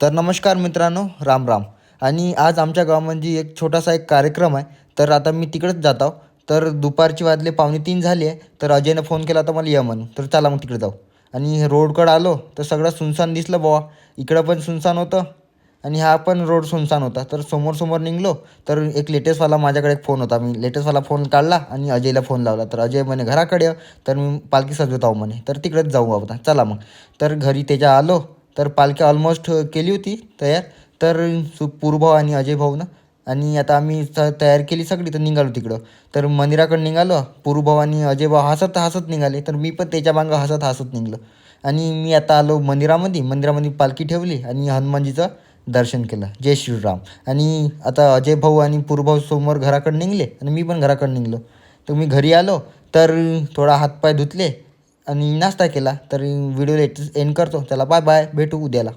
तर नमस्कार मित्रांनो, राम राम. आणि आज आमच्या गावामध्ये एक छोटासा एक कार्यक्रम आहे. तर आता मी तिकडेच जात आहो. तर दुपारचे वाजले 2:45 झाली आहे. तर अजयनं फोन केला होता मला ये म्हणून. तर चला मग तिकडे जाऊ. आणि रोडकडं आलो तर सगळं सुनसान दिसलं बुवा. इकडं पण सुनसान होतं आणि हा पण रोड सुनसान होता. तर समोर निघालो. तर एक लेटेस्टवाला माझ्याकडे एक फोन होता. मी लेटेस्टवाला फोन काढला आणि अजयला फोन लावला. तर अजय म्हणे घराकडे ये. तर मी पालखी सजवत आहो म्हणे. तर तिकडेच जाऊ आता. चला मग. तर घरी त्याच्या आलो. तर पालखी ऑलमोस्ट केली होती तयार. तर पूर्वभाऊ आणि अजय भाऊनं आणि आता आम्ही तयार केली सगळी. तर निघालो तिकडं. तर मंदिराकडे निघालो. पूर्वभाऊ आणि अजय भाऊ हसत हसत निघाले. तर मी पण त्याच्या मागं हसत हसत निघालो. आणि मी आता आलो मंदिरामध्ये पालखी ठेवली आणि हनुमानजीचं दर्शन केलं. जय श्रीराम. आणि आता अजय भाऊ आणि पूर्वभाऊ समोर घराकडे निघाले आणि मी पण घराकडे निघालो. तर मी घरी आलो. तर थोडा हातपाय धुतले आणि नाश्ता केला. तर व्हिडिओ एंड करतो. चला बाय बाय, भेटू उद्याला.